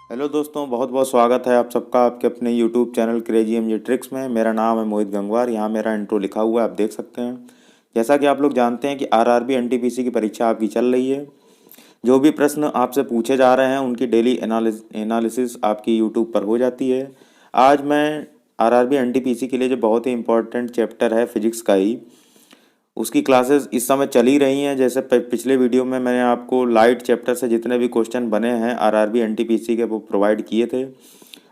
Hello दोस्तों, बहुत बहुत स्वागत है आप सबका आपके अपने YouTube channel crazy MG tricks में। मेरा नाम है मोहित गंगवार। यहाँ मेरा इंट्रो लिखा हुआ है, आप देख सकते हैं। जैसा कि आप लोग जानते हैं कि आरआरबी एनटीपीसी की परीक्षा आपकी चल रही है। जो भी प्रश्न आपसे पूछे जा रहे हैं उनकी डेली एनालिसिस आपकी यूट्यूब पर हो जाती है। आज मैं आरआरबी एनटीपीसी के लिए जो बहुत ही इंपॉर्टेंट चैप्टर है फिजिक्स का ही, उसकी क्लासेस इस समय चल ही रही हैं। जैसे पिछले वीडियो में मैंने आपको लाइट चैप्टर से जितने भी क्वेश्चन बने हैं आरआरबी एनटीपीसी के वो प्रोवाइड किए थे।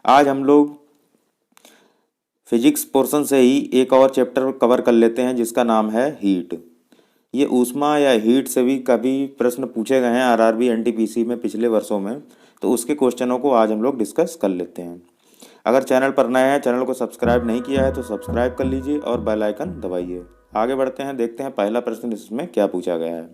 आज हम लोग फिजिक्स पोर्शन से ही एक और चैप्टर कवर कर लेते हैं जिसका नाम है हीट। ये ऊष्मा या हीट से भी कभी प्रश्न पूछे गए हैं आरआरबी एनटीपीसी में पिछले वर्षों में, तो उसके क्वेश्चनों को आज हम लोग डिस्कस कर लेते हैं। अगर चैनल पर नए हैं, चैनल को सब्सक्राइब नहीं किया है तो सब्सक्राइब कर लीजिए और बेल आइकन दबाइए। आगे बढ़ते हैं, देखते हैं पहला प्रश्न इसमें क्या पूछा गया है।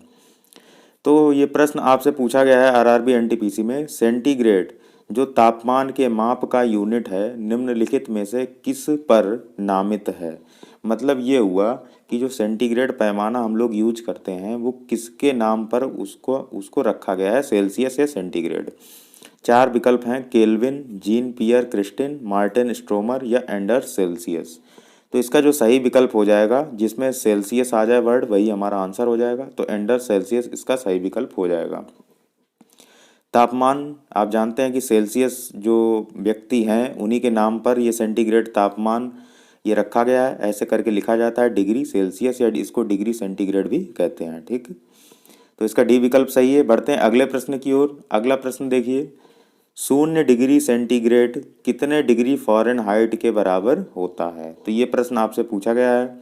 तो ये प्रश्न आपसे पूछा गया है आरआरबी एनटीपीसी में, सेंटीग्रेड जो तापमान के माप का यूनिट है निम्नलिखित में से किस पर नामित है। मतलब ये हुआ कि जो सेंटीग्रेड पैमाना हम लोग यूज करते हैं वो किसके नाम पर उसको उसको रखा गया है, सेल्सियस या सेंटीग्रेड। चार विकल्प हैं, केल्विन, जीन पियर क्रिस्टिन, मार्टिन स्ट्रोमर या एंडर्स सेल्सियस। तो इसका जो सही विकल्प हो जाएगा जिसमें सेल्सियस आ जाए वर्ड, वही हमारा आंसर हो जाएगा। तो एंडर्स सेल्सियस इसका सही विकल्प हो जाएगा। तापमान आप जानते हैं कि सेल्सियस जो व्यक्ति हैं उन्हीं के नाम पर ये सेंटीग्रेड तापमान ये रखा गया है। ऐसे करके लिखा जाता है डिग्री सेल्सियस, या इसको डिग्री सेंटीग्रेड भी कहते हैं। ठीक, तो इसका डी विकल्प सही है। बढ़ते हैं अगले प्रश्न की ओर। अगला प्रश्न देखिए, 0 डिग्री सेंटीग्रेड कितने डिग्री फ़ारेनहाइट के बराबर होता है। तो ये प्रश्न आपसे पूछा गया है।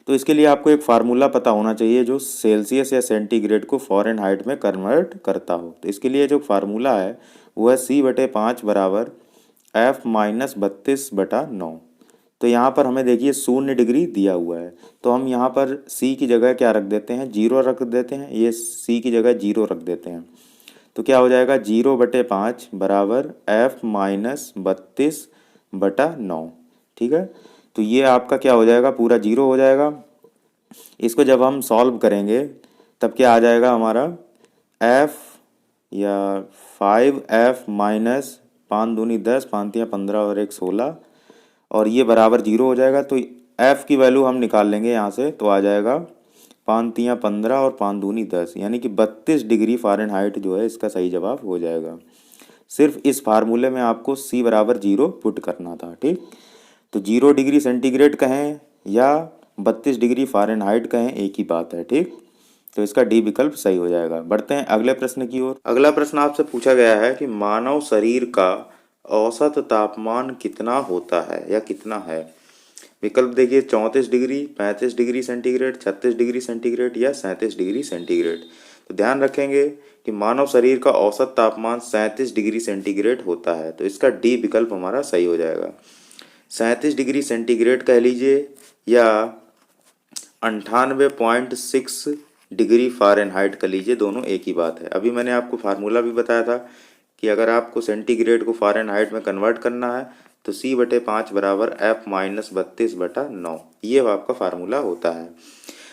तो इसके लिए आपको एक फार्मूला पता होना चाहिए जो सेल्सियस या सेंटीग्रेड को फ़ारेनहाइट में कन्वर्ट करता हो। तो इसके लिए जो फार्मूला है वो है C/5 बराबर F-32/9। तो यहाँ पर हमें देखिए 0 डिग्री दिया हुआ है, तो हम यहाँ पर C की जगह क्या रख देते हैं, 0 रख देते हैं। ये C की जगह 0 रख देते हैं। तो क्या हो जाएगा, 0/5 बराबर F-32/9। ठीक है, तो ये आपका क्या हो जाएगा, पूरा 0 हो जाएगा। इसको जब हम सॉल्व करेंगे तब क्या आ जाएगा हमारा, F या 5F माइनस 5 दूनी 10, 5 तियाँ 15 और 1 16, और ये बराबर 0 हो जाएगा। तो F की वैल्यू हम निकाल लेंगे यहाँ से, तो आ जाएगा 5 तियाँ 15 और 5 दूनी 10, यानी कि 32 डिग्री फ़ारेनहाइट जो है इसका सही जवाब हो जाएगा। सिर्फ इस फार्मूले में आपको C बराबर 0 पुट करना था। ठीक, तो 0 डिग्री सेंटीग्रेड कहें या 32 डिग्री फ़ारेनहाइट कहें, एक ही बात है। ठीक, तो इसका डी विकल्प सही हो जाएगा। बढ़ते हैं अगले प्रश्न की ओर। अगला प्रश्न आपसे पूछा गया है कि मानव शरीर का औसत तापमान कितना होता है या कितना है। विकल्प देखिए, 34 degree, 35 degree centigrade, 36 degree centigrade या 37 डिग्री सेंटीग्रेड। तो ध्यान रखेंगे कि मानव शरीर का औसत तापमान 37 डिग्री सेंटीग्रेड होता है। तो इसका डी विकल्प हमारा सही हो जाएगा। 37 डिग्री सेंटीग्रेड कह लीजिए या 98.6 डिग्री फ़ारेनहाइट कर लीजिए, दोनों एक ही बात है। अभी मैंने आपको फार्मूला भी बताया था कि अगर आपको सेंटीग्रेड को फ़ारेनहाइट में कन्वर्ट करना है तो C/5 बराबर F-32/9, ये आपका फार्मूला होता है।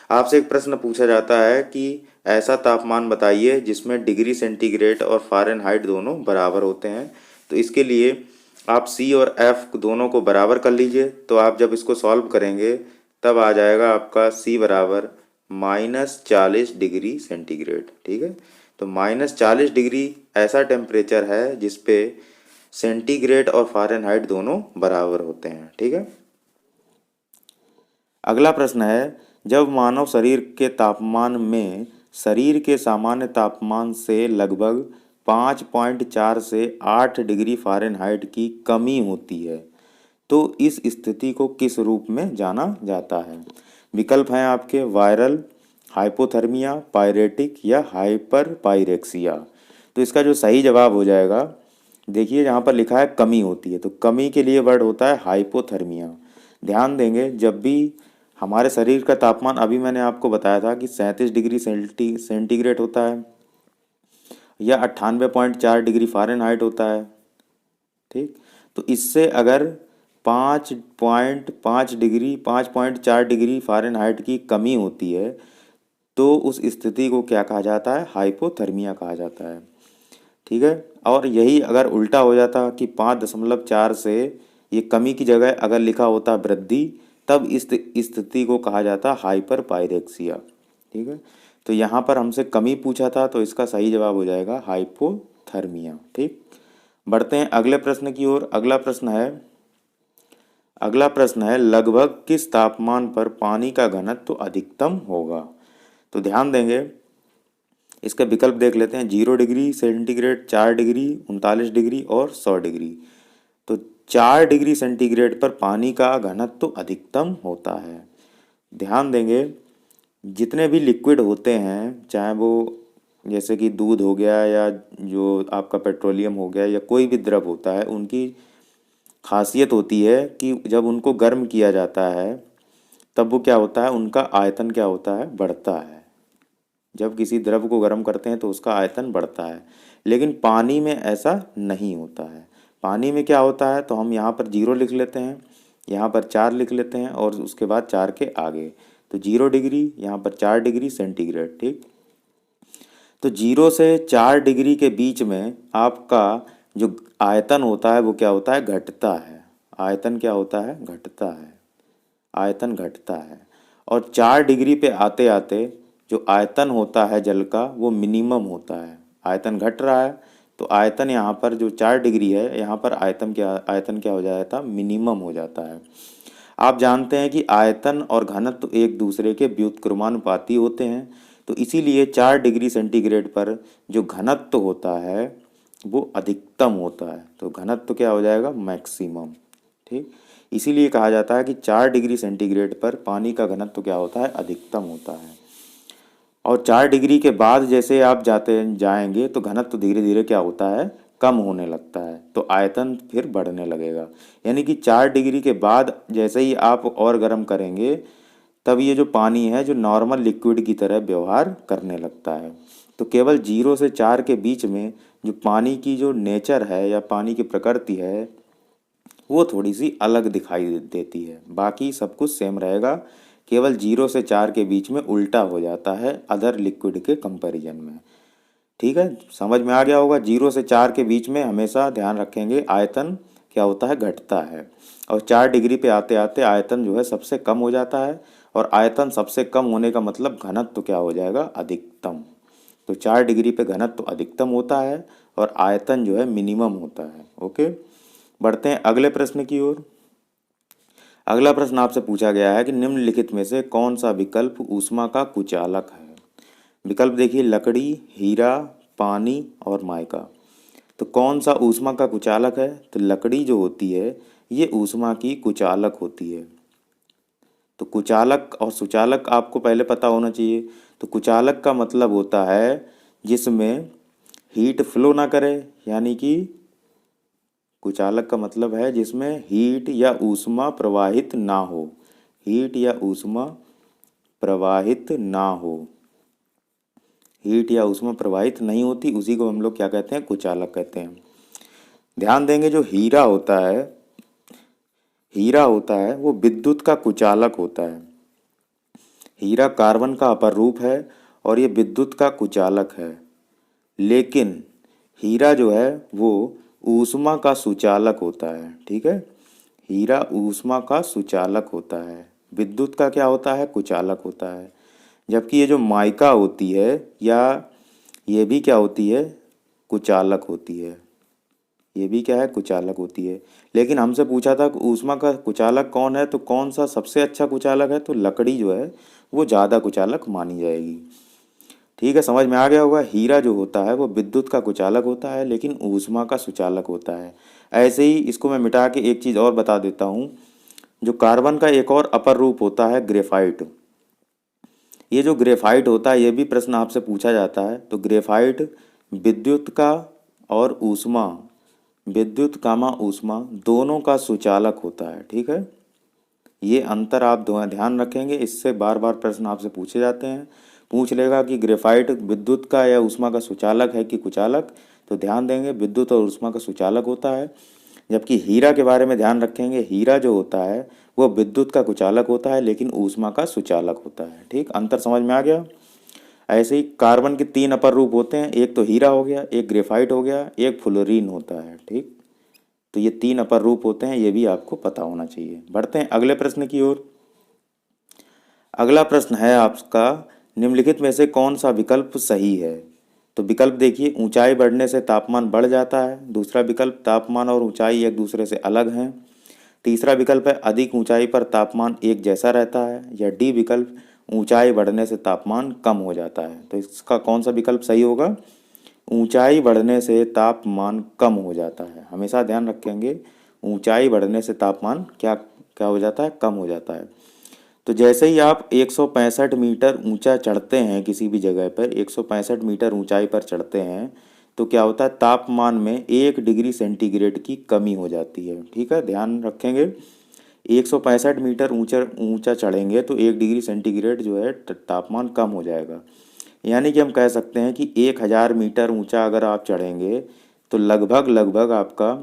आपसे एक प्रश्न पूछा जाता है कि ऐसा तापमान बताइए जिसमें डिग्री सेंटीग्रेड और फ़ारेनहाइट दोनों बराबर होते हैं। तो इसके लिए आप C और F दोनों को बराबर कर लीजिए। तो आप जब इसको सॉल्व करेंगे तब आ जाएगा आपका C बराबर -40 डिग्री सेंटीग्रेड। ठीक है, तो -40 डिग्री ऐसा टेम्परेचर है जिसपे सेंटीग्रेड और फ़ारेनहाइट दोनों बराबर होते हैं। ठीक है, अगला प्रश्न है, जब मानव शरीर के तापमान में शरीर के सामान्य तापमान से लगभग 5.4 से 8 डिग्री फ़ारेनहाइट की कमी होती है तो इस स्थिति को किस रूप में जाना जाता है। विकल्प हैं आपके, वायरल, हाइपोथर्मिया, पायरेटिक या हाइपर पायरेक्सिया। तो इसका जो सही जवाब हो जाएगा, देखिए यहाँ पर लिखा है कमी होती है, तो कमी के लिए वर्ड होता है हाइपोथर्मिया। ध्यान देंगे जब भी हमारे शरीर का तापमान, अभी मैंने आपको बताया था कि 37 डिग्री सेंटीग्रेड होता है या 98.4 डिग्री फ़ारेनहाइट होता है। ठीक, तो इससे अगर 5.4 डिग्री फ़ारेनहाइट की कमी होती है तो उस स्थिति को क्या कहा जाता है, हाइपोथर्मिया कहा जाता है। ठीक है। और यही अगर उल्टा हो जाता कि 5.4 से ये कमी की जगह अगर लिखा होता वृद्धि, तब इस स्थिति को कहा जाता हाइपर पायरेक्सिया। ठीक है, तो यहाँ पर हमसे कमी पूछा था तो इसका सही जवाब हो जाएगा हाइपोथर्मिया। ठीक, बढ़ते हैं अगले प्रश्न की ओर। अगला प्रश्न है लगभग किस तापमान पर पानी का घनत्व तो अधिकतम होगा। तो ध्यान देंगे, इसका विकल्प देख लेते हैं। 0 डिग्री सेंटीग्रेड, 4 डिग्री, 39 डिग्री और 100 डिग्री। तो 4 डिग्री सेंटीग्रेड पर पानी का घनत्व तो अधिकतम होता है। ध्यान देंगे, जितने भी लिक्विड होते हैं, चाहे वो जैसे कि दूध हो गया या जो आपका पेट्रोलियम हो गया या कोई भी द्रव होता है, उनकी खासियत होती है कि जब उनको गर्म किया जाता है तब वो क्या होता है, उनका आयतन क्या होता है, बढ़ता है। जब किसी द्रव को गर्म करते हैं तो उसका आयतन बढ़ता है, लेकिन पानी में ऐसा नहीं होता है। पानी में क्या होता है, तो हम यहाँ पर 0 लिख लेते हैं, यहाँ पर 4 लिख लेते हैं और उसके बाद 4 के आगे, तो 0 डिग्री, यहाँ पर 4 डिग्री सेंटीग्रेड। ठीक, तो 0 से 4 डिग्री के बीच में आपका जो आयतन होता है वो क्या होता है, घटता है। आयतन क्या होता है, घटता है। आयतन घटता है। और 4 डिग्री पे आते आते जो आयतन होता है जल का वो मिनिमम होता है। आयतन घट रहा है तो आयतन यहाँ पर जो 4 डिग्री है, यहाँ पर आयतन क्या हो जाता है, मिनिमम हो जाता है। आप जानते हैं कि आयतन और घनत्व तो एक दूसरे के व्युत्क्रमानुपाती होते हैं, तो इसीलिए 4 डिग्री सेंटीग्रेड पर जो घनत्व होता है वो अधिकतम होता है, तो घनत्व क्या हो जाएगा, मैक्सिमम। ठीक, इसीलिए कहा जाता है कि 4 डिग्री सेंटीग्रेड पर पानी का घनत्व क्या होता है, अधिकतम होता है। और 4 डिग्री के बाद जैसे आप जाएंगे तो घनत्व धीरे धीरे क्या होता है, कम होने लगता है, तो आयतन फिर बढ़ने लगेगा। यानी कि 4 डिग्री के बाद जैसे ही आप और गर्म करेंगे तब ये जो पानी है जो नॉर्मल लिक्विड की तरह व्यवहार करने लगता है। तो केवल 0 से 4 के बीच में जो पानी की जो नेचर है या पानी की प्रकृति है वो थोड़ी सी अलग दिखाई देती है, बाकी सब कुछ सेम रहेगा। केवल 0 से 4 के बीच में उल्टा हो जाता है अदर लिक्विड के कंपैरिजन में। ठीक है, समझ में आ गया होगा। 0 से 4 के बीच में हमेशा ध्यान रखेंगे आयतन क्या होता है, घटता है। और 4 डिग्री पे आते आते आयतन जो है सबसे कम हो जाता है, और आयतन सबसे कम होने का मतलब घनत्व तो क्या हो जाएगा, अधिकतम। तो 4 डिग्री पे घनत्व अधिकतम होता है और आयतन जो है मिनिमम होता है। ओके, बढ़ते हैं अगले प्रश्न की ओर। अगला प्रश्न आपसे पूछा गया है कि निम्नलिखित में से कौन सा विकल्प ऊष्मा का कुचालक है। विकल्प देखिए, लकड़ी, हीरा, पानी और माइका। तो कौन सा ऊष्मा का कुचालक है, तो लकड़ी जो होती है ये ऊष्मा की कुचालक होती है। तो कुचालक और सुचालक आपको पहले पता होना चाहिए। तो कुचालक का मतलब होता है जिसमें हीट फ्लो ना करे, यानी कि कुचालक का मतलब है जिसमें हीट या ऊष्मा प्रवाहित ना हो। हीट या ऊष्मा प्रवाहित ना हो, हीट या ऊष्मा प्रवाहित नहीं होती, उसी को हम लोग क्या कहते हैं, कुचालक कहते हैं। ध्यान देंगे, जो हीरा होता है वो विद्युत का कुचालक होता है। हीरा कार्बन का अपर रूप है और ये विद्युत का कुचालक है। लेकिन हीरा जो है वो ऊष्मा का सुचालक होता है। ठीक है, हीरा ऊष्मा का सुचालक होता है, विद्युत का क्या होता है, कुचालक होता है। जबकि ये जो माइका होती है या ये भी क्या होती है, कुचालक होती है। ये भी क्या है, कुचालक होती है। लेकिन हमसे पूछा था कि ऊष्मा का कुचालक कौन है, तो कौन सा सबसे अच्छा कुचालक है, तो लकड़ी जो है वो ज़्यादा कुचालक मानी जाएगी। ठीक है, समझ में आ गया होगा। हीरा जो होता है वो विद्युत का कुचालक होता है लेकिन ऊष्मा का सुचालक होता है। ऐसे ही इसको मैं मिटा के एक चीज़ और बता देता हूँ। जो कार्बन का एक और अपर रूप होता है ग्रेफाइट। ये जो ग्रेफाइट होता है ये भी प्रश्न आपसे पूछा जाता है। तो ग्रेफाइट विद्युत का और ऊष्मा, विद्युत कामा ऊष्मा दोनों का सुचालक होता है। ठीक है, ये अंतर आप ध्यान रखेंगे, इससे बार बार प्रश्न आपसे पूछे जाते हैं। पूछ लेगा कि ग्रेफाइट विद्युत का या ऊष्मा का सुचालक है कि कुचालक, तो ध्यान देंगे विद्युत और ऊष्मा का सुचालक होता है। जबकि हीरा के बारे में ध्यान रखेंगे, हीरा जो होता है वो विद्युत का कुचालक होता है लेकिन ऊष्मा का सुचालक होता है। ठीक, अंतर समझ में आ गया। ऐसे ही कार्बन के 3 अपर रूप होते हैं, एक तो हीरा हो गया, एक ग्रेफाइट हो गया, एक फ्लोरीन होता है। ठीक, तो ये 3 अपर रूप होते हैं, ये भी आपको पता होना चाहिए। बढ़ते हैं अगले प्रश्न की ओर। अगला प्रश्न है आपका, निम्नलिखित में से कौन सा विकल्प सही है? तो विकल्प देखिए, ऊंचाई बढ़ने से तापमान बढ़ जाता है। दूसरा विकल्प, तापमान और ऊंचाई एक दूसरे से अलग हैं। तीसरा विकल्प है, अधिक ऊंचाई पर तापमान एक जैसा रहता है। या डी विकल्प, ऊंचाई बढ़ने से तापमान कम हो जाता है। तो इसका कौन सा विकल्प सही होगा? ऊंचाई बढ़ने से तापमान कम हो जाता है। हमेशा ध्यान रखेंगे, ऊंचाई बढ़ने से तापमान क्या क्या हो जाता है? कम हो जाता है। तो जैसे ही आप 165 मीटर ऊंचा चढ़ते हैं, किसी भी जगह पर 165 मीटर ऊंचाई पर चढ़ते हैं, तो क्या होता है? तापमान में 1 डिग्री सेंटीग्रेड की कमी हो जाती है। ठीक है, ध्यान रखेंगे, 165 मीटर ऊंचा ऊंचा चढ़ेंगे तो 1 डिग्री सेंटीग्रेड जो है तापमान कम हो जाएगा। यानी कि हम कह सकते हैं कि 1000 मीटर ऊंचा अगर आप चढ़ेंगे तो लगभग लगभग आपका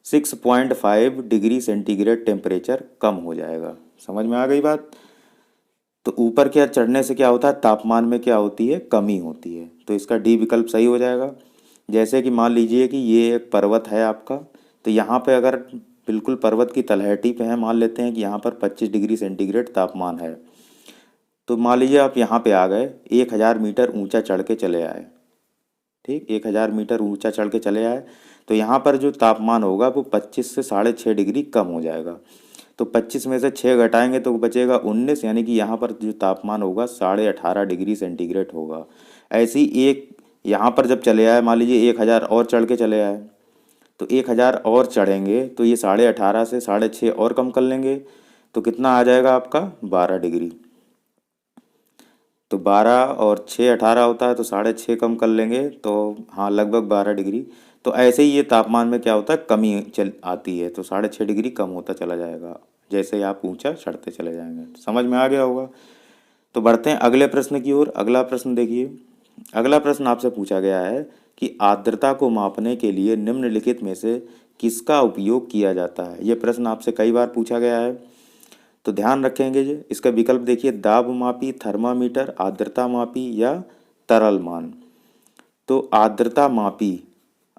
6.5 डिग्री सेंटीग्रेड टेम्परेचर कम हो जाएगा। समझ में आ गई बात? तो ऊपर क्या चढ़ने से क्या होता है? तापमान में क्या होती है? कमी होती है। तो इसका डी विकल्प सही हो जाएगा। जैसे कि मान लीजिए कि ये एक पर्वत है आपका, तो यहाँ पे अगर बिल्कुल पर्वत की तलहटी पे है, मान लेते हैं कि यहाँ पर 25 डिग्री सेंटीग्रेड तापमान है। तो मान लीजिए आप यहाँ पे आ गए, 1000 मीटर ऊंचा चढ़ के चले आए। ठीक, 1000 मीटर ऊंचा चढ़ के चले आए, तो यहाँ पर जो तापमान होगा वो 25 से 6.5 डिग्री कम हो जाएगा। तो 25 में से 6 घटाएंगे तो बचेगा 19, यानी कि यहाँ पर जो तापमान होगा 18.5 डिग्री सेंटीग्रेड होगा। ऐसे ही एक यहाँ पर जब चले आए, मान लीजिए 1000 और चढ़ के चले आए, तो 1000 और चढ़ेंगे तो ये 18.5 से 6.5 और कम कर लेंगे, तो कितना आ जाएगा आपका? 12 डिग्री। तो 12 और 6 18 होता है, तो 6.5 कम कर लेंगे, तो हाँ लगभग 12 डिग्री। तो ऐसे ही ये तापमान में क्या होता है? कमी चल आती है, तो 6.5 डिग्री कम होता चला जाएगा जैसे ही आप ऊंचा चढ़ते चले जाएंगे। समझ में आ गया होगा? तो बढ़ते हैं अगले प्रश्न की ओर। अगला प्रश्न देखिए, अगला प्रश्न आपसे पूछा गया है कि आर्द्रता को मापने के लिए निम्नलिखित में से किसका उपयोग किया जाता है? ये प्रश्न आपसे कई बार पूछा गया है, तो ध्यान रखेंगे जी। इसका विकल्प देखिए, दाब मापी, थर्मामीटर, आर्द्रता मापी या तरल मान। तो आर्द्रता मापी,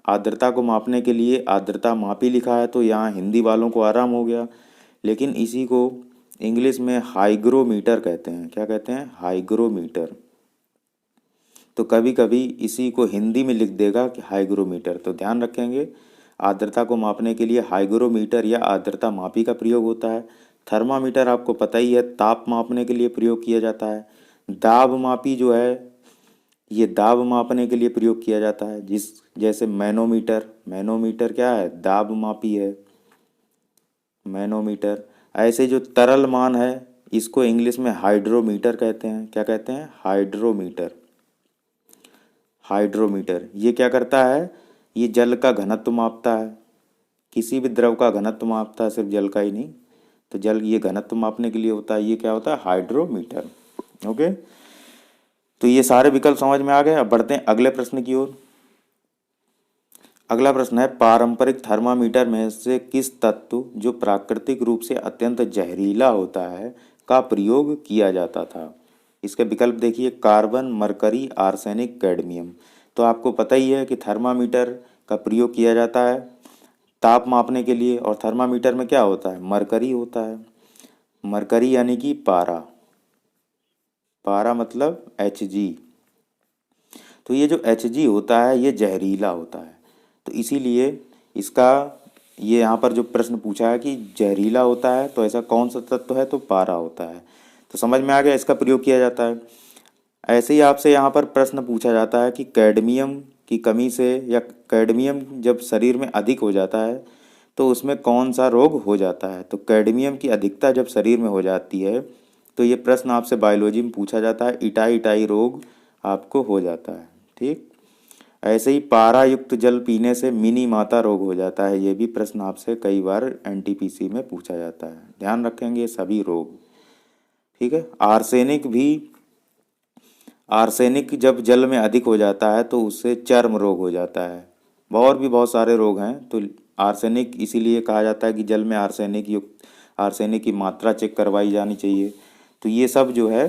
आर्द्रता को मापने के लिए आर्द्रता मापी लिखा है, तो यहाँ हिंदी वालों को आराम हो गया, लेकिन इसी को इंग्लिश में हाइग्रोमीटर कहते हैं। क्या कहते हैं? हाइग्रोमीटर। तो कभी कभी इसी को हिंदी में लिख देगा कि हाइग्रोमीटर। तो ध्यान रखेंगे, आर्द्रता को मापने के लिए हाइग्रोमीटर या आर्द्रता मापी का प्रयोग होता है। थर्मामीटर आपको पता ही है, ताप मापने के लिए प्रयोग किया जाता है। दाब मापी जो है, ये दाब मापने के लिए प्रयोग किया जाता है। जिस जैसे मैनोमीटर, मैनोमीटर क्या है? दाब मापी है, मैनोमीटर। ऐसे जो तरल मान है, इसको इंग्लिश में हाइड्रोमीटर कहते हैं। क्या कहते हैं? हाइड्रोमीटर। हाइड्रोमीटर ये क्या करता है? ये जल का घनत्व मापता है, किसी भी द्रव का घनत्व मापता है, सिर्फ जल का ही नहीं। तो जल ये घनत्व मापने के लिए होता है, ये क्या होता है? हाइड्रोमीटर। ओके, तो ये सारे विकल्प समझ में आ गए। अब बढ़ते हैं अगले प्रश्न की ओर। अगला प्रश्न है, पारंपरिक थर्मामीटर में से किस तत्व जो प्राकृतिक रूप से अत्यंत जहरीला होता है का प्रयोग किया जाता था? इसके विकल्प देखिए, कार्बन, मरकरी, आर्सेनिक, कैडमियम। तो आपको पता ही है कि थर्मामीटर का प्रयोग किया जाता है ताप मापने के लिए, और थर्मामीटर में क्या होता है? मरकरी होता है। मरकरी यानी कि पारा, पारा मतलब Hg। तो ये जो Hg होता है ये जहरीला होता है, तो इसीलिए इसका ये यहाँ पर जो प्रश्न पूछा है कि जहरीला होता है तो ऐसा कौन सा तत्व है? तो पारा होता है। तो समझ में आ गया, इसका प्रयोग किया जाता है। ऐसे ही आपसे यहाँ पर प्रश्न पूछा जाता है कि कैडमियम की कमी से, या कैडमियम जब शरीर में अधिक हो जाता है तो उसमें कौन सा रोग हो जाता है? तो कैडमियम की अधिकता जब शरीर में हो जाती है तो ये प्रश्न आपसे बायोलॉजी में पूछा जाता है, इटाई इटाई रोग आपको हो जाता है। ठीक, ऐसे ही पारा युक्त जल पीने से मिनी माता रोग हो जाता है, ये भी प्रश्न आपसे कई बार एनटीपीसी में पूछा जाता है। ध्यान रखेंगे सभी रोग। ठीक है, आर्सेनिक भी, आर्सेनिक जब जल में अधिक हो जाता है तो उससे चर्म रोग हो जाता है। और भी बहुत सारे रोग हैं। तो आर्सेनिक इसीलिए कहा जाता है कि जल में आर्सेनिक युक्त, आर्सेनिक की मात्रा चेक करवाई जानी चाहिए। तो ये सब जो है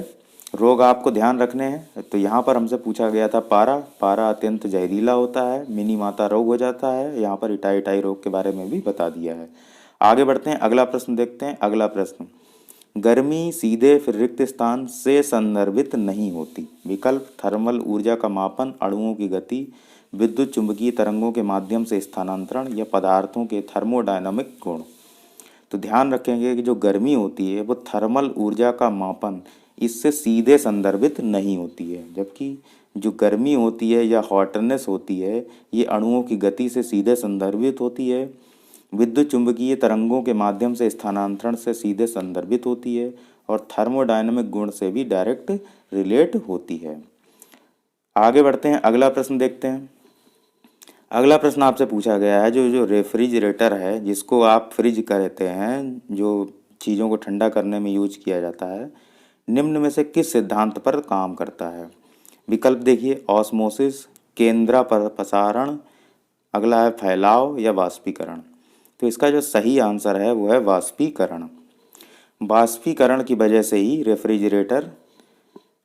रोग आपको ध्यान रखने हैं। तो यहाँ पर हमसे पूछा गया था पारा, पारा अत्यंत जहरीला होता है, मिनी माता रोग हो जाता है। यहाँ पर इटाई रोग के बारे में भी बता दिया है। आगे बढ़ते हैं, अगला प्रश्न देखते हैं। अगला प्रश्न, गर्मी सीधे फिर रिक्त स्थान से संदर्भित नहीं होती। विकल्प, थर्मल ऊर्जा का मापन, अणुओं की गति, विद्युत चुंबकीय तरंगों के माध्यम से स्थानांतरण, या पदार्थों के थर्मोडायनामिक गुण। तो ध्यान रखेंगे कि जो गर्मी होती है वो थर्मल ऊर्जा का मापन इससे सीधे संदर्भित नहीं होती है, जबकि जो गर्मी होती है या हॉटनेस होती है ये अणुओं की गति से सीधे संदर्भित होती है, विद्युत चुंबकीय तरंगों के माध्यम से स्थानांतरण से सीधे संदर्भित होती है, और थर्मोडायनामिक गुण से भी डायरेक्ट रिलेट होती है। आगे बढ़ते हैं, अगला प्रश्न देखते हैं। अगला प्रश्न आपसे पूछा गया है, जो जो रेफ्रिजरेटर है जिसको आप फ्रिज कहते हैं, जो चीज़ों को ठंडा करने में यूज किया जाता है, निम्न में से किस सिद्धांत पर काम करता है। विकल्प देखिए, ऑस्मोसिस, केंद्रा पर प्रसारण, अगला है फैलाव, या वाष्पीकरण। तो इसका जो सही आंसर है वो है वाष्पीकरण। वाष्पीकरण की वजह से ही रेफ्रिजरेटर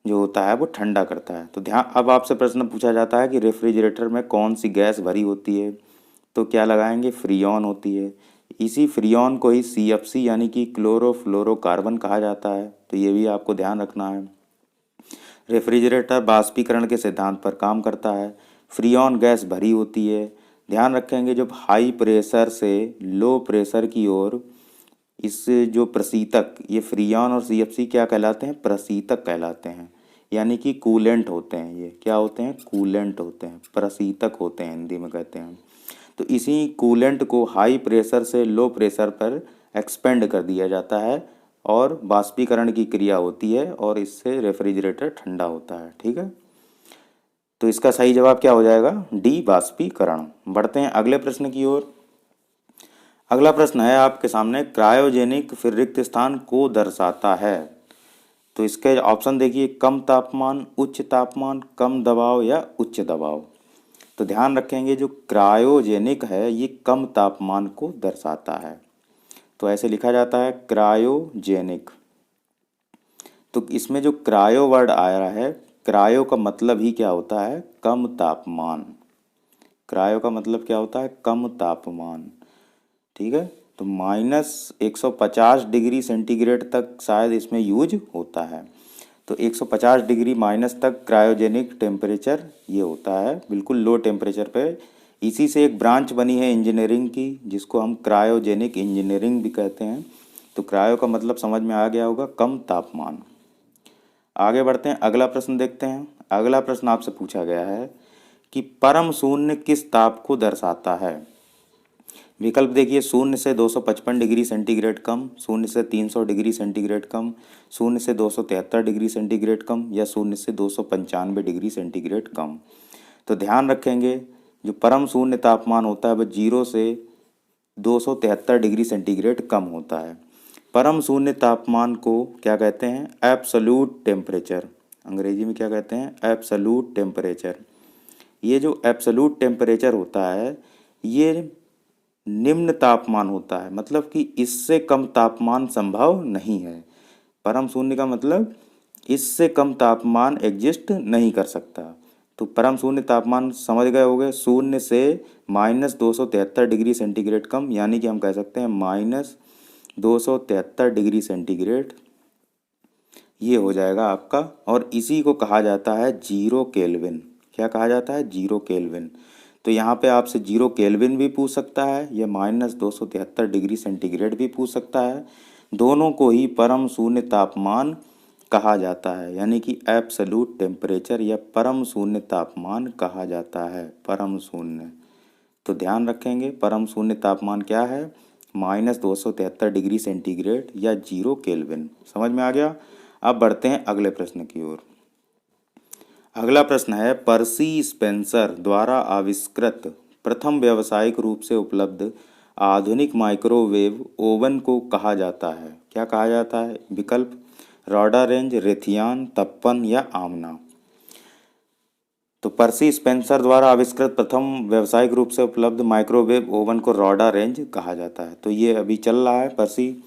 जो होता है वो ठंडा करता है। तो ध्यान, अब आपसे प्रश्न पूछा जाता है कि रेफ्रिजरेटर में कौन सी गैस भरी होती है, तो क्या लगाएंगे, फ्रीऑन होती है। इसी फ्रीऑन को ही CFC यानी कि क्लोरोफ्लोरोकार्बन कहा जाता है। तो ये भी आपको ध्यान रखना है। रेफ्रिजरेटर वाष्पीकरण के सिद्धांत पर काम करता है, फ्रीऑन गैस भरी होती है। ध्यान रखेंगे, जब हाई प्रेशर से लो प्रेशर की ओर इस जो प्रशीतक, ये फ्रीऑन और CFC क्या कहलाते हैं, प्रशीतक कहलाते हैं, यानी कि कूलेंट होते हैं। ये क्या होते हैं, कूलेंट होते हैं, प्रशीतक होते हैं हिंदी में कहते हैं। तो इसी कूलेंट को हाई प्रेशर से लो प्रेशर पर एक्सपेंड कर दिया जाता है और वाष्पीकरण की क्रिया होती है, और इससे रेफ्रिजरेटर ठंडा होता है। ठीक है, तो इसका सही जवाब क्या हो जाएगा, डी, वाष्पीकरण। बढ़ते हैं अगले प्रश्न की ओर। अगला प्रश्न है आपके सामने, क्रायोजेनिक फिर रिक्त स्थान को दर्शाता है। तो इसके ऑप्शन देखिए, कम तापमान, उच्च तापमान, कम दबाव, या उच्च दबाव। तो ध्यान रखेंगे, जो क्रायोजेनिक है ये कम तापमान को दर्शाता है। तो ऐसे लिखा जाता है क्रायोजेनिक। तो इसमें जो क्रायो वर्ड आ रहा है, क्रायो का मतलब ही क्या होता है, कम तापमान। क्रायो का मतलब क्या होता है, कम तापमान। ठीक है, तो -150 डिग्री सेंटीग्रेड तक शायद इसमें यूज होता है। तो 150 डिग्री माइनस तक क्रायोजेनिक टेम्परेचर ये होता है, बिल्कुल लो टेम्परेचर पे। इसी से एक ब्रांच बनी है इंजीनियरिंग की, जिसको हम क्रायोजेनिक इंजीनियरिंग भी कहते हैं। तो क्रायो का मतलब समझ में आ गया होगा, कम तापमान। आगे बढ़ते हैं, अगला प्रश्न देखते हैं। अगला प्रश्न आपसे पूछा गया है कि परम शून्य किस ताप को दर्शाता है। विकल्प देखिए, 0 से 255 डिग्री सेंटीग्रेड कम, 0 से 300 डिग्री सेंटीग्रेड कम, 0 से 273 डिग्री सेंटीग्रेड कम, या 0 से 295 डिग्री सेंटीग्रेड कम। तो ध्यान रखेंगे, जो परम शून्य तापमान होता है वह 0 से 273 डिग्री सेंटीग्रेड कम होता है। परम शून्य तापमान को क्या कहते हैं, एब्सोल्यूट टेम्परेचर। अंग्रेजी में क्या कहते हैं, एब्सोल्यूट टेम्परेचर। ये जो एब्सोल्यूट टेम्परेचर होता है ये निम्न तापमान होता है, मतलब कि इससे कम तापमान संभव नहीं है। परम शून्य का मतलब इससे कम तापमान एग्जिस्ट नहीं कर सकता। तो परम शून्य तापमान समझ गए होंगे, 0 से -273 डिग्री सेंटीग्रेड कम, यानी कि हम कह सकते हैं -273 डिग्री सेंटीग्रेड, ये हो जाएगा आपका। और इसी को कहा जाता है 0 केल्विन। क्या कहा जाता है, 0 केल्विन। तो यहाँ पे आपसे 0 केल्विन भी पूछ सकता है, या -273 डिग्री सेंटीग्रेड भी पूछ सकता है। दोनों को ही परम शून्य तापमान कहा जाता है, यानी कि एब्सोल्यूट टेम्परेचर या परम शून्य तापमान कहा जाता है, परम शून्य। तो ध्यान रखेंगे, परम शून्य तापमान क्या है, -273 डिग्री सेंटीग्रेड या 0 केल्विन। समझ में आ गया। अब बढ़ते हैं अगले प्रश्न की ओर। अगला प्रश्न है, पर्सी स्पेंसर द्वारा आविष्कृत प्रथम व्यावसायिक रूप से उपलब्ध आधुनिक माइक्रोवेव ओवन को कहा जाता है। क्या कहा जाता है, विकल्प, रॉडारेंज, रेथियान, तप्पन, या आमना। तो पर्सी स्पेंसर द्वारा आविष्कृत प्रथम व्यावसायिक रूप से उपलब्ध माइक्रोवेव ओवन को रॉडारेंज कहा जाता है। तो ये अभी चल रहा है पर्सी,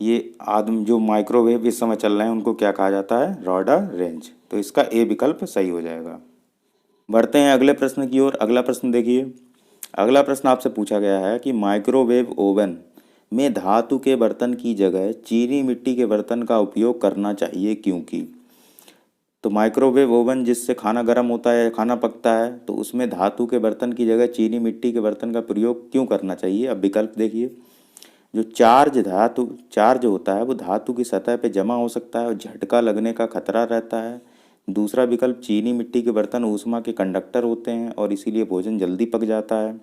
ये आदम जो माइक्रोवेव इस समय चल रहे हैं उनको क्या कहा जाता है, रॉडर रेंज। तो इसका ए विकल्प सही हो जाएगा। बढ़ते हैं अगले प्रश्न की ओर। अगला प्रश्न देखिए। अगला प्रश्न आपसे पूछा गया है कि माइक्रोवेव ओवन में धातु के बर्तन की जगह चीनी मिट्टी के बर्तन का उपयोग करना चाहिए क्योंकि। तो माइक्रोवेव ओवन जिससे खाना गर्म होता है, खाना पकता है, तो उसमें धातु के बर्तन की जगह चीनी मिट्टी के बर्तन का प्रयोग क्यों करना चाहिए। अब विकल्प देखिए। जो चार्ज होता है वो धातु की सतह पे जमा हो सकता है और झटका लगने का खतरा रहता है। दूसरा विकल्प, चीनी मिट्टी के बर्तन ऊष्मा के कंडक्टर होते हैं और इसीलिए भोजन जल्दी पक जाता है।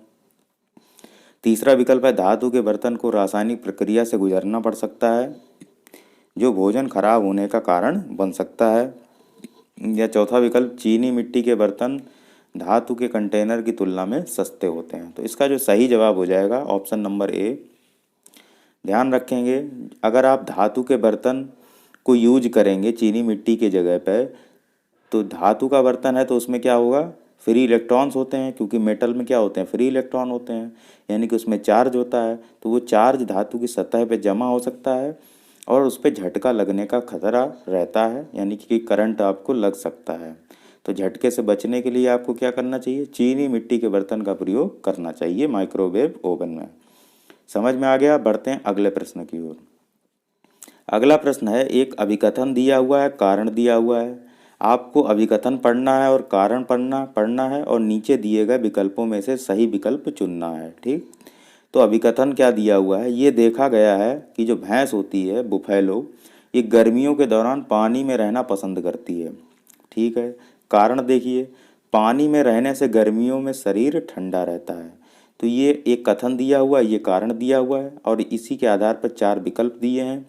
तीसरा विकल्प है, धातु के बर्तन को रासायनिक प्रक्रिया से गुजरना पड़ सकता है जो भोजन खराब होने का कारण बन सकता है। या चौथा विकल्प, चीनी मिट्टी के बर्तन धातु के कंटेनर की तुलना में सस्ते होते हैं। तो इसका जो सही जवाब हो जाएगा ऑप्शन नंबर ए। ध्यान रखेंगे, अगर आप धातु के बर्तन को यूज करेंगे चीनी मिट्टी के जगह पे, तो धातु का बर्तन है तो उसमें क्या होगा, फ्री इलेक्ट्रॉन्स होते हैं, क्योंकि मेटल में क्या होते हैं, फ्री इलेक्ट्रॉन होते हैं, यानी कि उसमें चार्ज होता है। तो वो चार्ज धातु की सतह पे जमा हो सकता है और उस पर झटका लगने का खतरा रहता है, यानी कि करंट आपको लग सकता है। तो झटके से बचने के लिए आपको क्या करना चाहिए, चीनी मिट्टी के बर्तन का प्रयोग करना चाहिए माइक्रोवेव ओवन में। समझ में आ गया। बढ़ते हैं अगले प्रश्न की ओर। अगला प्रश्न है, एक अभिकथन दिया हुआ है, कारण दिया हुआ है। आपको अभिकथन पढ़ना है और कारण पढ़ना है और नीचे दिए गए विकल्पों में से सही विकल्प चुनना है। ठीक, तो अभिकथन क्या दिया हुआ है, ये देखा गया है कि जो भैंस होती है बुफैलो, ये गर्मियों के दौरान पानी में रहना पसंद करती है। ठीक है। कारण देखिए, पानी में रहने से गर्मियों में शरीर ठंडा रहता है। तो ये एक कथन दिया हुआ है, ये कारण दिया हुआ है और इसी के आधार पर चार विकल्प दिए हैं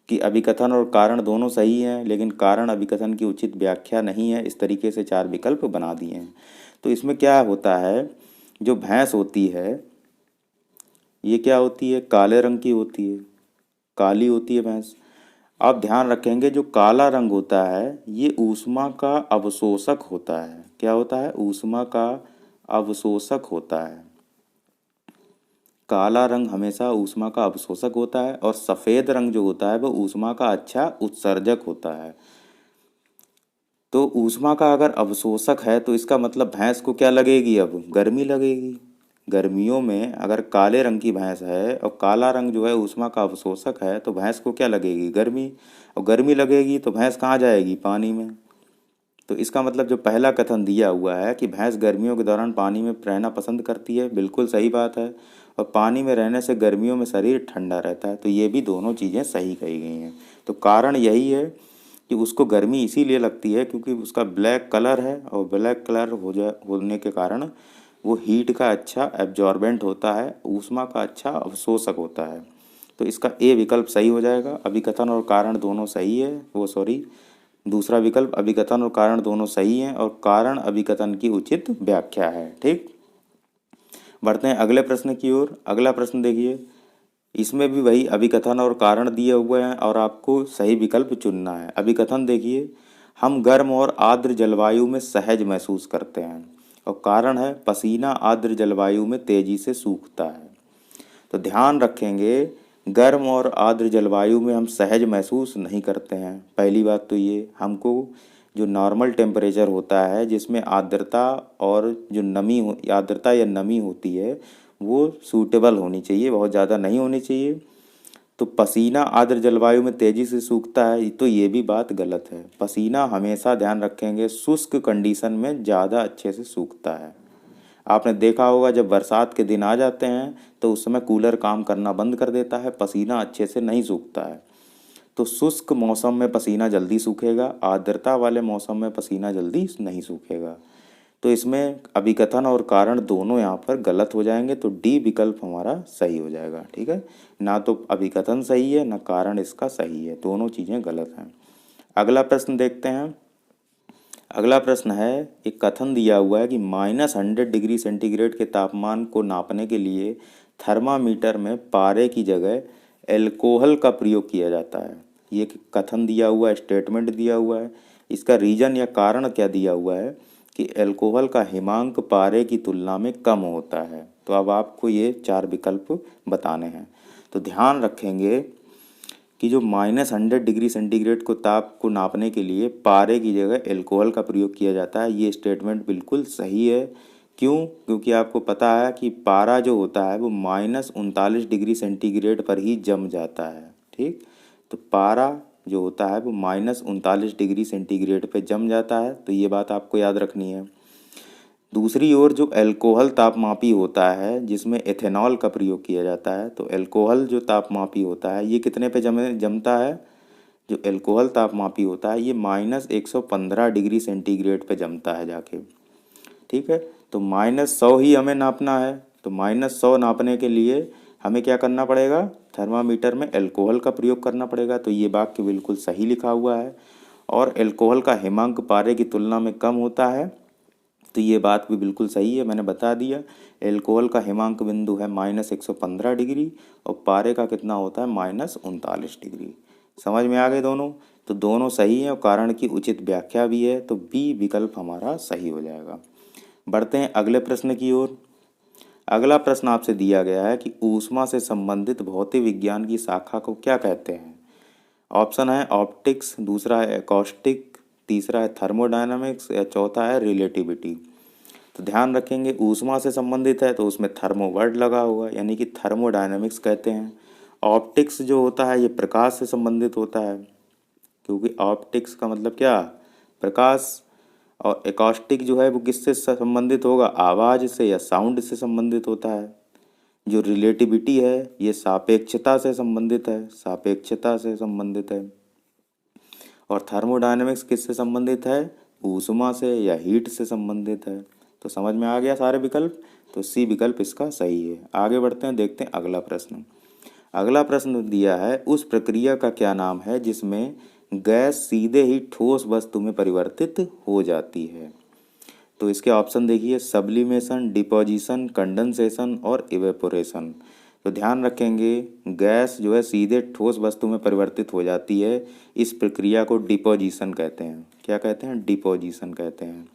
कि अभिकथन और कारण दोनों सही हैं, लेकिन कारण अभिकथन की उचित व्याख्या नहीं है। इस तरीके से चार विकल्प बना दिए हैं। तो इसमें क्या होता है, जो भैंस होती है ये क्या होती है, काले रंग की होती है, काली होती है भैंस। आप ध्यान रखेंगे, जो काला रंग होता है ये ऊष्मा का अवशोषक होता है। क्या होता है, ऊष्मा का अवशोषक होता है। काला रंग हमेशा ऊष्मा का अवशोषक होता है और सफ़ेद रंग जो होता है वो ऊष्मा का अच्छा उत्सर्जक होता है। तो ऊष्मा का अगर अवशोषक है तो इसका मतलब भैंस को क्या लगेगी, अब गर्मी लगेगी। गर्मियों में अगर काले रंग की भैंस है और काला रंग जो है ऊष्मा का अवशोषक है तो भैंस को क्या लगेगी, गर्मी। और गर्मी लगेगी तो भैंस कहाँ जाएगी, पानी में। तो इसका मतलब जो पहला कथन दिया हुआ है कि भैंस गर्मियों के दौरान पानी में रहना पसंद करती है, बिल्कुल सही बात है। और पानी में रहने से गर्मियों में शरीर ठंडा रहता है, तो ये भी दोनों चीज़ें सही कही गई हैं। तो कारण यही है कि उसको गर्मी इसीलिए लगती है क्योंकि उसका ब्लैक कलर है और ब्लैक कलर होने के कारण वो हीट का अच्छा एब्जॉर्बेंट होता है, ऊष्मा का अच्छा अवशोषक होता है। तो इसका ए विकल्प सही हो जाएगा। अभिकथन और कारण दोनों सही है, वो सॉरी, दूसरा विकल्प अभिकथन और कारण दोनों सही हैं और कारण अभिकथन की उचित व्याख्या है। ठीक, बढ़ते हैं अगले प्रश्न की ओर। अगला प्रश्न देखिए, इसमें भी वही अभिकथन और कारण दिए हुए हैं और आपको सही विकल्प चुनना है। अभिकथन देखिए, हम गर्म और आर्द्र जलवायु में सहज महसूस करते हैं और कारण है पसीना आर्द्र जलवायु में तेजी से सूखता है। तो ध्यान रखेंगे, गर्म और आर्द्र जलवायु में हम सहज महसूस नहीं करते हैं। पहली बात तो ये, हमको जो नॉर्मल टेम्परेचर होता है जिसमें आर्द्रता और जो आर्द्रता या नमी होती है वो सूटेबल होनी चाहिए, बहुत ज़्यादा नहीं होनी चाहिए। तो पसीना आर्द्र जलवायु में तेज़ी से सूखता है, तो ये भी बात गलत है। पसीना हमेशा ध्यान रखेंगे शुष्क कंडीशन में ज़्यादा अच्छे से सूखता है। आपने देखा होगा जब बरसात के दिन आ जाते हैं तो उस समय कूलर काम करना बंद कर देता है, पसीना अच्छे से नहीं सूखता है। तो शुष्क मौसम में पसीना जल्दी सूखेगा, आर्द्रता वाले मौसम में पसीना जल्दी नहीं सूखेगा। तो इसमें अभिकथन और कारण दोनों यहाँ पर गलत हो जाएंगे, तो डी विकल्प हमारा सही हो जाएगा। ठीक है, ना तो अभिकथन सही है ना कारण इसका सही है, दोनों चीज़ें गलत हैं। अगला प्रश्न देखते हैं। अगला प्रश्न है, एक कथन दिया हुआ है कि -100 डिग्री सेंटीग्रेड के तापमान को नापने के लिए थर्मामीटर में पारे की जगह एल्कोहल का प्रयोग किया जाता है। ये कथन दिया हुआ है, स्टेटमेंट दिया हुआ है। इसका रीजन या कारण क्या दिया हुआ है कि एल्कोहल का हिमांक पारे की तुलना में कम होता है। तो अब आपको ये चार विकल्प बताने हैं। तो ध्यान रखेंगे कि जो -100 डिग्री सेंटीग्रेड को ताप को नापने के लिए पारे की जगह एल्कोहल का प्रयोग किया जाता है। ये स्टेटमेंट बिल्कुल सही है। क्यों? क्योंकि आपको पता है कि पारा जो होता है वो -39 डिग्री सेंटीग्रेड पर ही जम जाता है। ठीक, तो पारा जो होता है वो -39 डिग्री सेंटीग्रेड पे जम जाता है। तो ये बात आपको याद रखनी है। दूसरी ओर जो एल्कोहल तापमापी होता है जिसमें एथेनॉल का प्रयोग किया जाता है, तो एल्कोहल जो तापमापी होता है ये कितने पे जमता है? जो एल्कोहल तापमापी होता है ये -115 डिग्री सेंटीग्रेड पे जमता है जाके। ठीक है, तो -100 ही हमें नापना है। तो -100 नापने के लिए हमें क्या करना पड़ेगा? थर्मामीटर में एल्कोहल का प्रयोग करना पड़ेगा। तो ये वाक्य बिल्कुल सही लिखा हुआ है। और एल्कोहल का हिमांक पारे की तुलना में कम होता है, तो ये बात भी बिल्कुल सही है, मैंने बता दिया। एल्कोहल का हिमांक बिंदु है -115 डिग्री और पारे का कितना होता है? -39 डिग्री। समझ में आ गए दोनों? तो दोनों सही हैं और कारण की उचित व्याख्या भी है, तो बी विकल्प हमारा सही हो जाएगा। बढ़ते हैं अगले प्रश्न की ओर। अगला प्रश्न आपसे दिया गया है कि ऊष्मा से संबंधित भौतिक विज्ञान की शाखा को क्या कहते हैं? ऑप्शन है ऑप्टिक्स, दूसरा है एकॉस्टिक, तीसरा है थर्मोडायनामिक्स या चौथा है रिलेटिविटी। तो ध्यान रखेंगे ऊष्मा से संबंधित है तो उसमें थर्मो वर्ड लगा होगा, यानी कि थर्मोडायनामिक्स कहते हैं। ऑप्टिक्स जो होता है ये प्रकाश से संबंधित होता है, क्योंकि ऑप्टिक्स का मतलब क्या? प्रकाश। और एकॉस्टिक जो है वो किससे संबंधित होगा? आवाज़ से या साउंड से संबंधित होता है। जो रिलेटिविटी है ये सापेक्षता से संबंधित है, सापेक्षता से संबंधित है। और थर्मोडायनेमिक्स किससे संबंधित है? ऊष्मा से या हीट से संबंधित है। तो समझ में आ गया सारे विकल्प, तो सी विकल्प इसका सही है। आगे बढ़ते हैं, देखते हैं अगला प्रश्न। अगला प्रश्न दिया है उस प्रक्रिया का क्या नाम है जिसमें गैस सीधे ही ठोस वस्तु में परिवर्तित हो जाती है? तो इसके ऑप्शन देखिए, सब्लिमेशन, डिपोजिशन, कंडेंसेशन और इवेपोरेशन। तो ध्यान रखेंगे गैस जो है सीधे ठोस वस्तु में परिवर्तित हो जाती है, इस प्रक्रिया को डिपोजिशन कहते हैं। क्या कहते हैं? डिपोजिशन कहते हैं।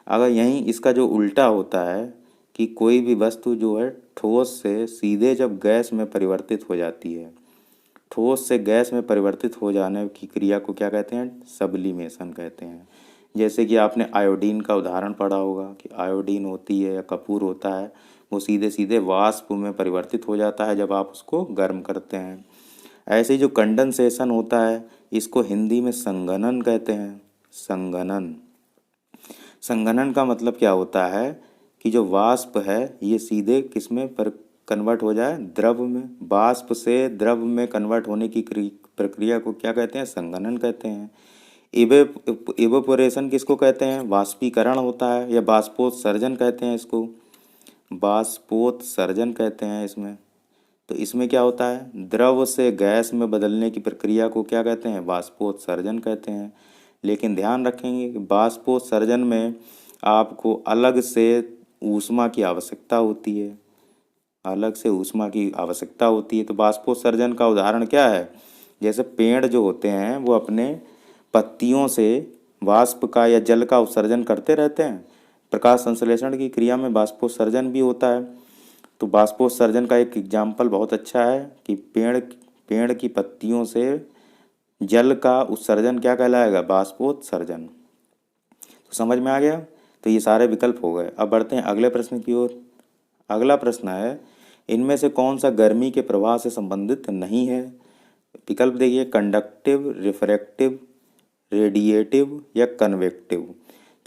अगर यहीं इसका जो उल्टा होता है कि कोई भी वस्तु जो है ठोस से सीधे जब गैस में परिवर्तित हो जाती है, ठोस से गैस में परिवर्तित हो जाने की क्रिया को क्या कहते हैं? सब्लिमेशन कहते हैं। जैसे कि आपने आयोडीन का उदाहरण पढ़ा होगा कि आयोडीन होती है या कपूर होता है, वो सीधे सीधे वाष्प में परिवर्तित हो जाता है जब आप उसको गर्म करते हैं। ऐसे ही जो कंडेंसेशन होता है इसको हिंदी में संघनन कहते हैं। संघनन, संघनन का मतलब क्या होता है कि जो वाष्प है ये सीधे किस में पर कन्वर्ट हो जाए? द्रव में। वाष्प से द्रव में कन्वर्ट होने की प्रक्रिया को क्या कहते हैं? संघनन कहते हैं। इवेपोरेशन किसको कहते हैं? वाष्पीकरण होता है या बाष्पोत्सर्जन कहते हैं इसको। बाष्पोत्सर्जन कहते हैं इसमें। तो इसमें क्या होता है? द्रव से गैस में बदलने की प्रक्रिया को क्या कहते हैं? बाष्पोत्सर्जन कहते हैं। लेकिन ध्यान रखेंगे कि बाष्पोत्सर्जन में आपको अलग से ऊष्मा की आवश्यकता होती है, अलग से ऊष्मा की आवश्यकता होती है। तो बाष्पोत्सर्जन का उदाहरण क्या है? जैसे पेड़ जो होते हैं वो अपने पत्तियों से वाष्प का या जल का उत्सर्जन करते रहते हैं। प्रकाश संश्लेषण की क्रिया में बाष्पोत्सर्जन भी होता है। तो बाष्पोत्सर्जन का एक एग्जाम्पल बहुत अच्छा है कि पेड़ की पत्तियों से जल का उत्सर्जन क्या कहलाएगा? बाष्पोत्सर्जन। तो समझ में आ गया? तो ये सारे विकल्प हो गए। अब बढ़ते हैं अगले प्रश्न की ओर। अगला प्रश्न है इनमें से कौन सा गर्मी के प्रवाह से संबंधित नहीं है? विकल्प देखिए, कंडक्टिव, रिफ्रैक्टिव, रेडिएटिव या कन्वेक्टिव।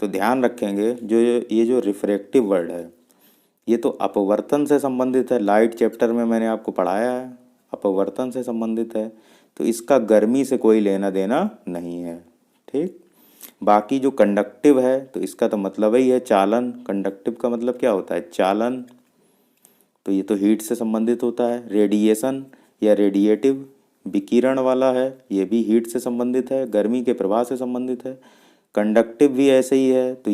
तो ध्यान रखेंगे जो ये जो रिफ्रैक्टिव वर्ड है ये तो अपवर्तन से संबंधित है। लाइट चैप्टर में मैंने आपको पढ़ाया है, अपवर्तन से संबंधित है। तो इसका गर्मी से कोई लेना देना नहीं है। ठीक, बाकी जो कंडक्टिव है तो इसका तो मतलब ही है चालन। कंडक्टिव का मतलब क्या होता है? चालन। तो ये तो हीट से संबंधित होता है। रेडिएशन या रेडिएटिव विकिरण वाला है, ये भी हीट से संबंधित है, गर्मी के प्रवाह से संबंधित है। कंडक्टिव भी ऐसे ही है, तो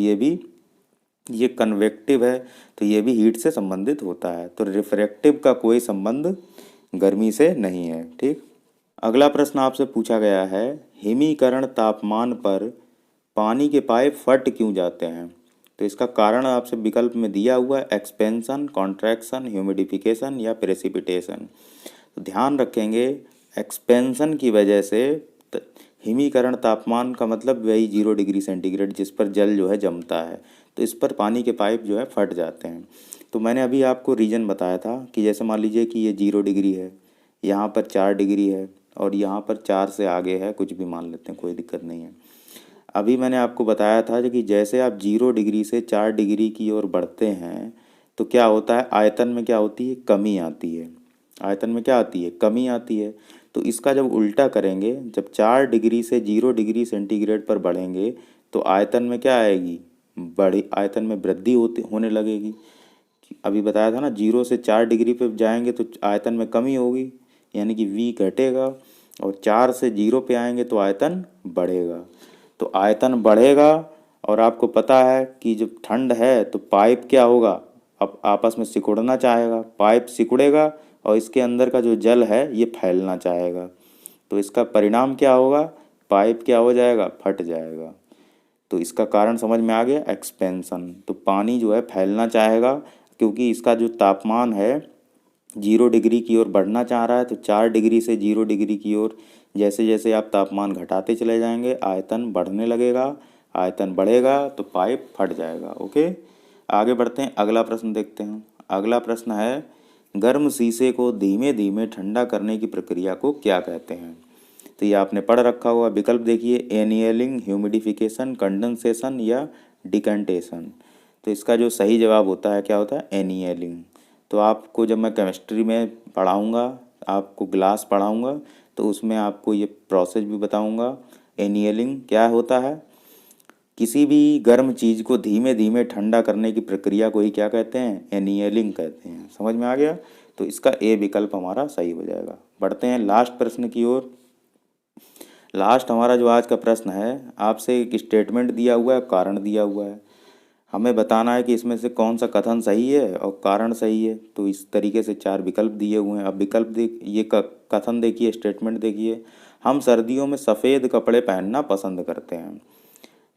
ये कन्वेक्टिव है, तो ये भी हीट से संबंधित होता है। तो रिफ्रैक्टिव का कोई संबंध गर्मी से नहीं है। ठीक, अगला प्रश्न आपसे पूछा गया है हिमीकरण तापमान पर पानी के पाइप फट क्यों जाते हैं? तो इसका कारण आपसे विकल्प में दिया हुआ है, एक्सपेंशन, कॉन्ट्रैक्शन, ह्यूमिडिफिकेशन या प्रेसिपिटेशन। तो ध्यान रखेंगे एक्सपेंशन की वजह से हिमीकरण तापमान का मतलब वही 0 डिग्री सेंटीग्रेड जिस पर जल जो है जमता है, तो इस पर पानी के पाइप जो है फट जाते हैं। तो मैंने अभी आपको रीजन बताया था कि जैसे मान लीजिए कि ये 0 डिग्री है, यहाँ पर 4 डिग्री है और यहाँ पर 4 से आगे है, कुछ भी मान लेते हैं, कोई दिक्कत नहीं है। अभी मैंने आपको बताया था कि जैसे आप 0 डिग्री से 4 डिग्री की ओर बढ़ते हैं तो क्या होता है, आयतन में क्या होती है, कमी आती है। आयतन में क्या आती है, कमी आती है। तो इसका जब उल्टा करेंगे, जब 4 डिग्री से 0 डिग्री सेंटीग्रेड पर बढ़ेंगे तो आयतन में क्या आएगी, बड़ी आयतन में वृद्धि होने लगेगी। अभी बताया था ना, 0 से 4 डिग्री पे जाएंगे तो आयतन में कमी होगी, यानी कि v घटेगा, और 4 से 0 पे आएंगे तो आयतन बढ़ेगा। तो आयतन बढ़ेगा, और आपको पता है कि जब ठंड है तो पाइप क्या होगा, अब आपस में सिकुड़ना चाहेगा, पाइप सिकुड़ेगा और इसके अंदर का जो जल है ये फैलना चाहेगा। तो इसका परिणाम क्या होगा, पाइप क्या हो जाएगा, फट जाएगा। तो इसका कारण समझ में आ गया, एक्सपेंशन। तो पानी जो है फैलना चाहेगा, क्योंकि इसका जो तापमान है 0 डिग्री की ओर बढ़ना चाह रहा है, तो 4 डिग्री से 0 डिग्री की ओर जैसे जैसे आप तापमान घटाते चले जाएंगे आयतन बढ़ने लगेगा, आयतन बढ़ेगा तो पाइप फट जाएगा। ओके, आगे बढ़ते हैं, अगला प्रश्न देखते हैं। अगला प्रश्न है, गर्म शीशे को धीमे धीमे ठंडा करने की प्रक्रिया को क्या कहते हैं। तो ये आपने पढ़ रखा होगा, विकल्प देखिए, एनियलिंग, ह्यूमिडिफिकेशन, कंडेंसेशन या डिकेंटेशन। तो इसका जो सही जवाब होता है क्या होता है, एनियलिंग। तो आपको जब मैं केमिस्ट्री में पढ़ाऊँगा, आपको ग्लास पढ़ाऊँगा, तो उसमें आपको ये प्रोसेस भी बताऊँगा। एनियलिंग क्या होता है, किसी भी गर्म चीज़ को धीमे धीमे ठंडा करने की प्रक्रिया को ही क्या कहते हैं, एनियलिंग कहते हैं। समझ में आ गया, तो इसका ए विकल्प हमारा सही हो जाएगा। बढ़ते हैं लास्ट प्रश्न की ओर। लास्ट हमारा जो आज का प्रश्न है, आपसे एक स्टेटमेंट दिया हुआ है, कारण दिया हुआ है, हमें बताना है कि इसमें से कौन सा कथन सही है और कारण सही है। तो इस तरीके से 4 विकल्प दिए हुए हैं। अब विकल्प देख, ये कथन देखिए, स्टेटमेंट देखिए, हम सर्दियों में सफ़ेद कपड़े पहनना पसंद करते हैं।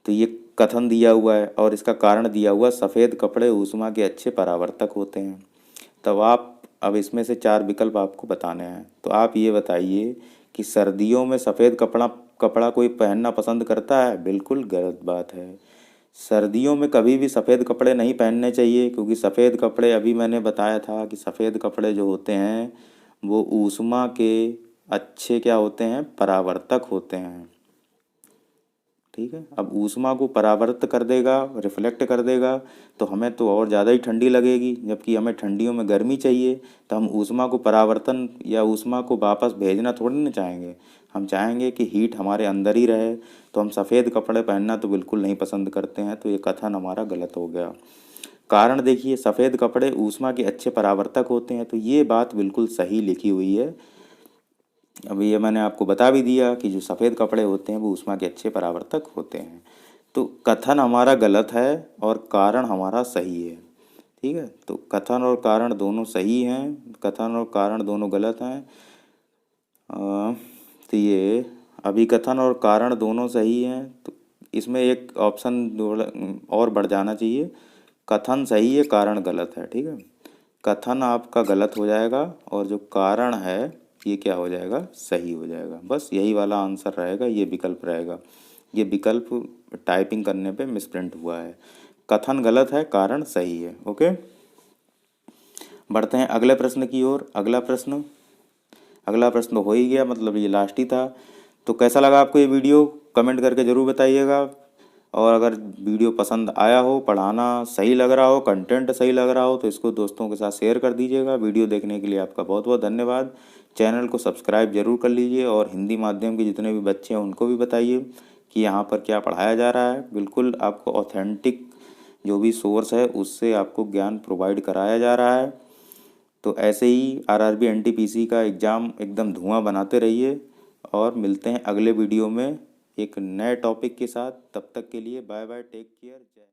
तो ये कथन दिया हुआ है और इसका कारण दिया हुआ, सफ़ेद कपड़े ऊष्मा के अच्छे परावर्तक होते हैं। तब आप अब इसमें से 4 विकल्प आपको बताने हैं। तो आप ये बताइए कि सर्दियों में सफ़ेद कपड़ा कोई पहनना पसंद करता है, बिल्कुल गलत बात है। सर्दियों में कभी भी सफ़ेद कपड़े नहीं पहनने चाहिए, क्योंकि सफ़ेद कपड़े, अभी मैंने बताया था कि सफ़ेद कपड़े जो होते हैं वो ऊष्मा के अच्छे क्या होते हैं, परावर्तक होते हैं। ठीक है, अब ऊष्मा को परावर्त कर देगा, रिफ्लेक्ट कर देगा, तो हमें तो और ज़्यादा ही ठंडी लगेगी, जबकि हमें ठंडियों में गर्मी चाहिए। तो हम ऊष्मा को परावर्तन या ऊष्मा को वापस भेजना थोड़ी ना चाहेंगे, हम चाहेंगे कि हीट हमारे अंदर ही रहे। तो हम सफ़ेद कपड़े पहनना तो बिल्कुल नहीं पसंद करते हैं। तो ये कथन हमारा गलत हो गया। कारण देखिए, सफ़ेद कपड़े ऊष्मा के अच्छे परावर्तक होते हैं, तो ये बात बिल्कुल सही लिखी हुई है। अभी ये मैंने आपको बता भी दिया कि जो सफ़ेद कपड़े होते हैं वो ऊष्मा के अच्छे परावर्तक होते हैं। तो कथन हमारा गलत है और कारण हमारा सही है। ठीक है, तो कथन और कारण दोनों सही हैं, कथन और कारण दोनों गलत हैं। तो ये अभी कथन और कारण दोनों सही हैं, तो इसमें एक ऑप्शन और बढ़ जाना चाहिए, कथन सही है, कारण गलत है। ठीक है, कथन आपका गलत हो जाएगा और जो कारण है ये क्या हो जाएगा, सही हो जाएगा। बस यही वाला आंसर रहेगा, ये विकल्प रहेगा। ये विकल्प टाइपिंग करने पे मिसप्रिंट हुआ है, कथन गलत है, कारण सही है। ओके, बढ़ते हैं अगले प्रश्न की ओर। अगला प्रश्न तो हो ही गया, मतलब ये लास्ट ही था। तो कैसा लगा आपको ये वीडियो, कमेंट करके ज़रूर बताइएगा। और अगर वीडियो पसंद आया हो, पढ़ाना सही लग रहा हो, कंटेंट सही लग रहा हो, तो इसको दोस्तों के साथ शेयर कर दीजिएगा। वीडियो देखने के लिए आपका बहुत बहुत धन्यवाद। चैनल को सब्सक्राइब जरूर कर लीजिए और हिंदी माध्यम के जितने भी बच्चे हैं उनको भी बताइए कि यहाँ पर क्या पढ़ाया जा रहा है। बिल्कुल आपको ऑथेंटिक जो भी सोर्स है उससे आपको ज्ञान प्रोवाइड कराया जा रहा है। तो ऐसे ही आरआरबी एनटीपीसी का एग्ज़ाम एकदम धुआं बनाते रहिए, और मिलते हैं अगले वीडियो में एक नए टॉपिक के साथ। तब तक के लिए बाय बाय, टेक केयर, जय।